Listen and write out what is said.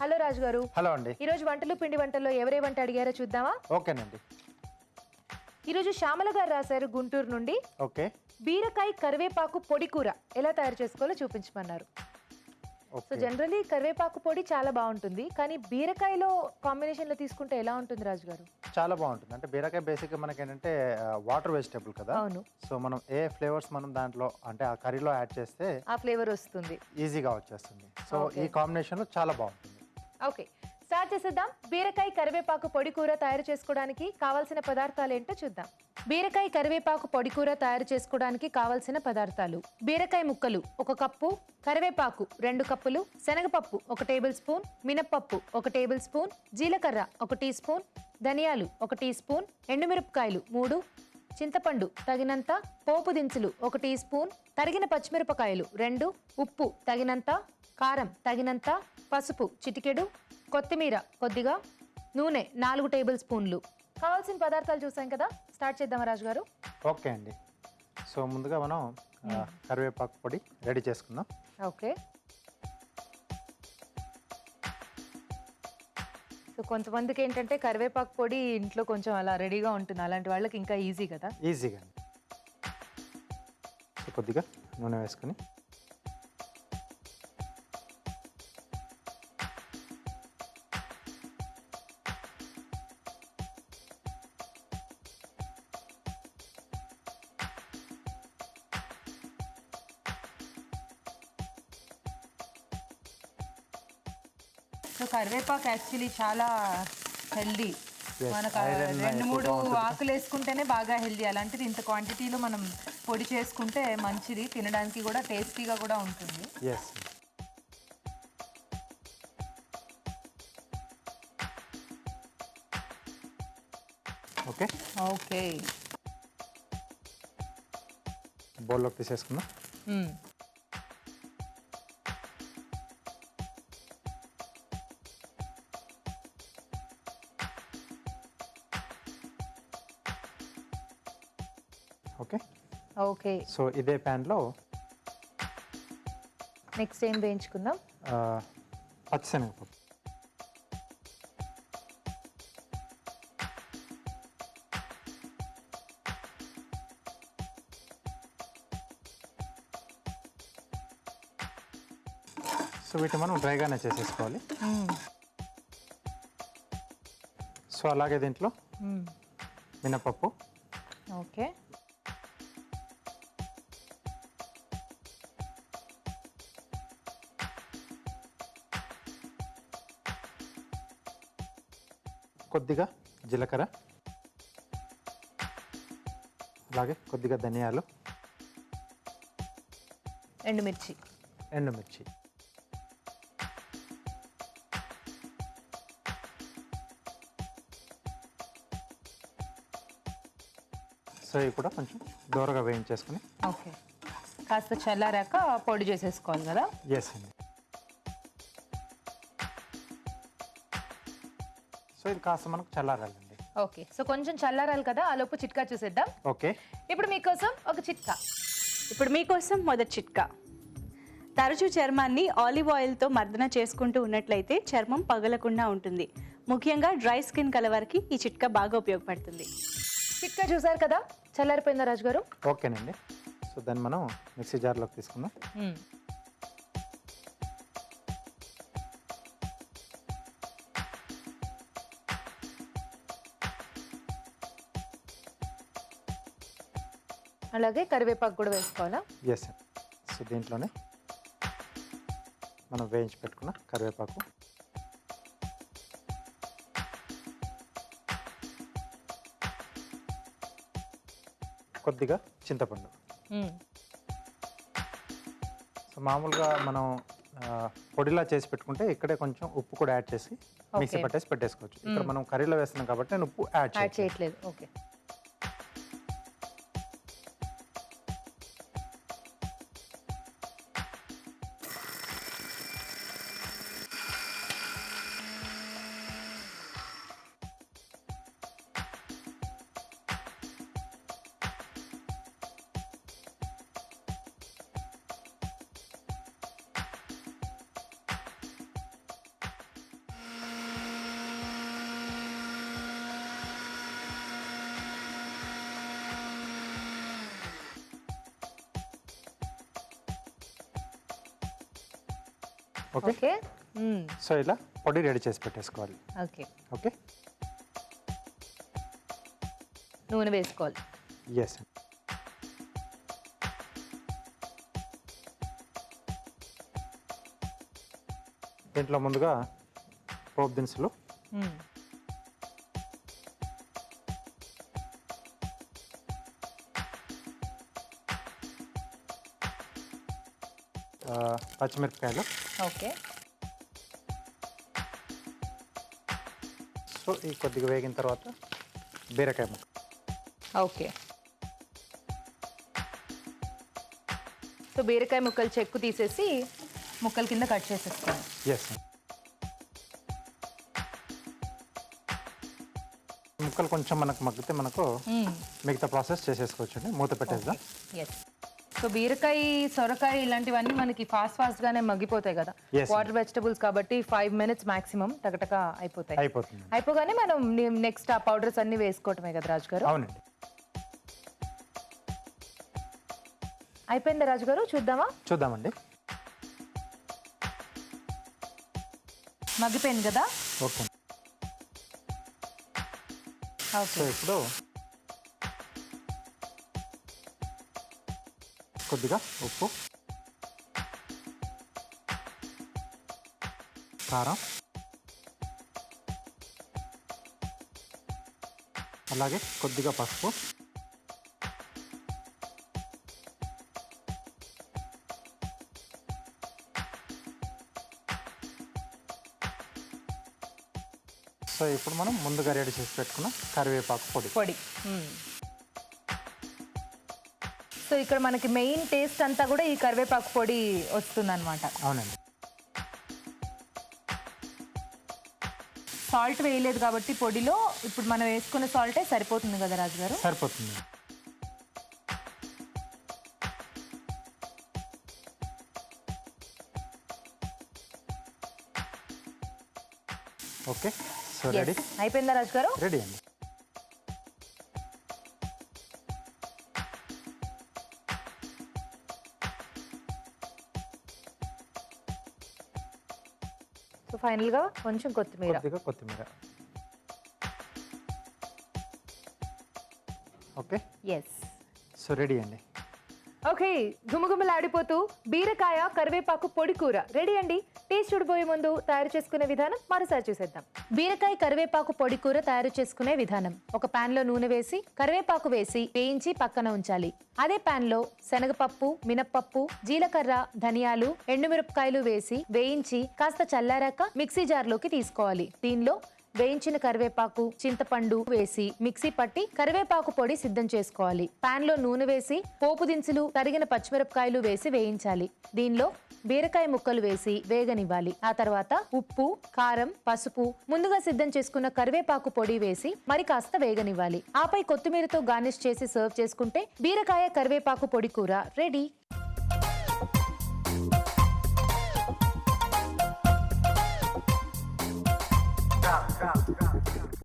Hello రాజు గారు. Hello అండి. ఈరోజు వంటలు పిండి వంటల్లో ఎవరే వంట అడిగారో చూద్దామా? ఓకేనండి. ఈరోజు శ్యామల గారు రాశారు గుంటూరు నుండి. ఓకే. బీరకాయ కరివేపాకు పొడి కూర ఎలా తయారు చేసుకోవాలో చూపించమన్నారు. సో జనరలీ కరివేపాకు పొడి చాలా బాగుంటుంది, కానీ బీరకాయలో కాంబినేషన్ లో తీసుకుంటే ఎలా ఉంటుంది రాజు గారు? చాలా బాగుంటుంది. అంటే బీరకాయ బేసిక్గా మనకి ఏంటంటే వాటర్ వెజిటేబుల్ కదా. అవును. సో మనం ఏ ఫ్లేవర్స్ మనం దాంట్లో అంటే ఆ కర్రీలో యాడ్ చేస్తే ఆ ఫ్లేవర్ వస్తుంది, ఈజీగా వచ్చేస్తుంది. సో ఈ కాంబినేషన్ చాలా బాగుంటుంది. ఓకే, స్టార్ట్ చేసేద్దాం. బీరకాయ కరివేపాకు పొడి కూర తయారు చేసుకోవడానికి కావాల్సిన పదార్థాలు ఏంటో చూద్దాం. బీరకాయ కరివేపాకు పొడి కూర తయారు చేసుకోవడానికి కావలసిన పదార్థాలు: బీరకాయ ముక్కలు 1 కప్పు, కరివేపాకు 2 కప్పులు, శనగపప్పు 1 టేబుల్ స్పూన్, మినప్పప్పు 1 టేబుల్ స్పూన్, జీలకర్ర 1 టీ స్పూన్, ధనియాలు 1 టీ స్పూన్, ఎండుమిరపకాయలు 3, చింతపండు తగినంత, పోపు దినుసులు 1 టీ స్పూన్, తరిగిన పచ్చిమిరపకాయలు 2, ఉప్పు తగినంత, కారం తగినంత, పసుపు చిటికెడు, కొత్తిమీర కొద్దిగా, నూనె 4 టేబుల్ స్పూన్లు. కావాల్సిన పదార్థాలు చూసాం కదా, స్టార్ట్ చేద్దామా రాజు గారు? ఓకే అండి. సో ముందుగా మనం కరివేపాకు పొడి రెడీ చేసుకుందాం. ఓకే. సో కొంతమందికి ఏంటంటే కరివేపాకు పొడి ఇంట్లో కొంచెం అలా రెడీగా ఉంటుంది, అలాంటి వాళ్ళకి ఇంకా ఈజీ కదా. ఈజీగా. సో కొద్దిగా నూనె వేసుకొని సో కరివేపాకు యాక్చువల్లీ చాలా హెల్దీ. మనకు 2-3 ఆకులు వేసుకుంటేనే బాగా హెల్దీ, అలాంటిది ఇంత క్వాంటిటీలో మనం పొడి చేసుకుంటే మంచిది, తినడానికి కూడా టేస్టీగా కూడా ఉంటుంది. ఓకే. ఓకే, బౌల్లోకి తీసేసుకుందాం. ఓకే. ఓకే. సో ఇదే ప్యాన్లో నెక్స్ట్ ఏం వేయించుకుందాం? పచ్చిశనగపప్పు. సో వీటిని మనం డ్రైగానే చేసేసుకోవాలి. సో అలాగే దీంట్లో మినపప్పు. ఓకే. కొద్దిగా జీలకర్ర, అలాగే కొద్దిగా ధనియాలు, ఎండుమిర్చి. సో ఇవి కూడా కొంచెం దూరగా వేయించేసుకుని ఓకే, కాస్త చల్లారాక పొడి చేసేసుకోవాలి కదా. ఎస్ అండి. సో ఇది కాస్త మనకు చల్లారాలండి. ఓకే, సో కొంచెం చల్లారాలి కదా, ఆ లోపు చిట్కా చూసేద్దాం. ఓకే. ఇప్పుడు మీకోసం ఒక చిట్కా. మొదటి చిట్కా: తరచూ చర్మాన్ని ఆలివ్ ఆయిల్తో మర్దన చేసుకుంటూ ఉన్నట్లయితే చర్మం పగలకుండా ఉంటుంది. ముఖ్యంగా డ్రై స్కిన్ కలవారికి ఈ చిట్కా బాగా ఉపయోగపడుతుంది. చిట్కా చూసారు కదా, చల్లారిపోయిందా రాజు గారు? ఓకేనండి. సో దాన్ని మనం మిక్సీ జార్లోకి తీసుకుందాం. అలాగే కరివేపాకు కూడా వేసుకోవాలా? ఎస్. సో దీంట్లోనే మనం వేయించి పెట్టుకున్న కరివేపాకు, కొద్దిగా చింతపండు. సో మామూలుగా మనం పొడిలా చేసి పెట్టుకుంటే ఇక్కడే కొంచెం ఉప్పు కూడా యాడ్ చేసి మిక్సీ పట్టేసి పెట్టేసుకోవచ్చు. ఇక్కడ మనం కర్రీలో వేస్తున్నాం కాబట్టి నేను ఉప్పు యాడ్ చేయట్లేదు. ఓకే. ఓకే ఓకే సో ఇలా పొడి రెడీ చేసి పెట్టేసుకోవాలి. ఓకే, ఓకే నూనె వేసుకోవాలి. ఎస్. దీంట్లో ముందుగా పోపు దినుసులు, పచ్చిమిరపకాయలు. ఓకే, సో ఈ కొద్దిగా వేగిన తర్వాత బీరకాయ ముక్క. ఓకే. సో బీరకాయ ముక్కలు చెక్కు తీసేసి ముక్కల కింద కట్ చేసేస్తాను. ఎస్. ముక్కలు కొంచెం మనకు మగ్గితే మనకు మిగతా ప్రాసెస్ చేసేసుకోవచ్చండి. మూత పెట్టేద్దాం. ఎస్. సో బీరకాయ, సొరకాయ ఇలాంటివన్నీ మనకి ఫాస్ట్గానే మగ్గిపోతాయి కదా. Yes. వాటర్ వెజిటబుల్స్ కాబట్టి 5 minutes మాక్సిమం టకటక అయిపోతాయి. అయిపోతుంది. అయిపోగానే మనం నెక్స్ట్ ఆ పౌడర్స్ అన్ని వేసుకోవటమే కదా రాజు గారు. అవునండి. అయిపోయిందా రాజు గారు? చూద్దామా? చూద్దామండి. మగ్గిపోయింది కదా. ఓకే. సో ఓకే, ఇప్పుడు కొద్దిగా ఉప్పు, కారం, అలాగే కొద్దిగా పసుపు, సో ఇప్పుడు మనం ముందుగా రెడీ చేసి పెట్టుకున్న కరివేపాకు పొడి. పొడి. సో ఇక్కడ మనకి మెయిన్ టేస్ట్ అంతా కూడా ఈ కరివేపాకు పొడి వస్తుందన్నమాట. అవునండి. సాల్ట్ వేయలేదు కాబట్టి పొడిలో ఇప్పుడు మనం వేసుకున్న సాల్టే సరిపోతుంది కదా రాజు గారు. సరిపోతుంది. ఓకే. So Yes. రెడీ. అయిపోయిందా రాజు గారు? రెడీ అండి. సో ఫైనల్ గా కొంచెం కొత్తిమీర. కొద్దిగా కొత్తిమీర. ఓకే. ఎస్. సో రెడీ అండి. ఓకే, గుమగుమలాడిపోతూ బీరకాయ కరివేపాకు పొడి కూర రెడీ అండి. టేస్ట్ చూడబోయే ముందు తయారు చేసుకునే విధానం మరోసారి చూసేద్దాం. బీరకాయ కరివేపాకు పొడి కూర తయారు చేసుకునే విధానం: ఒక పాన్ లో నూనె వేసి కరివేపాకు వేసి వేయించి పక్కన ఉంచాలి. అదే పాన్ లో శనగపప్పు, మినప్పప్పు, జీలకర్ర, ధనియాలు, ఎండుమిరపకాయలు వేసి వేయించి కాస్త చల్లారాక మిక్సీ జార్లోకి తీసుకోవాలి. దీనిలో వేయించిన కరివేపాకు, చింతపండు వేసి మిక్సీ పట్టి కరివేపాకు పొడి సిద్ధం చేసుకోవాలి. పాన్ లో నూనె వేసి పోపు దినుసులు, తరిగిన పచ్చిమిరపకాయలు వేసి వేయించాలి. దీనిలో బీరకాయ ముక్కలు వేసి వేగనివ్వాలి. ఆ తర్వాత ఉప్పు, కారం, పసుపు, ముందుగా సిద్ధం చేసుకున్న కరివేపాకు పొడి వేసి మరి కాస్త వేగనివ్వాలి. ఆపై కొత్తిమీరతో గార్నిష్ చేసి సర్వ్ చేసుకుంటే బీరకాయ కరివేపాకు పొడి కూర రెడీ.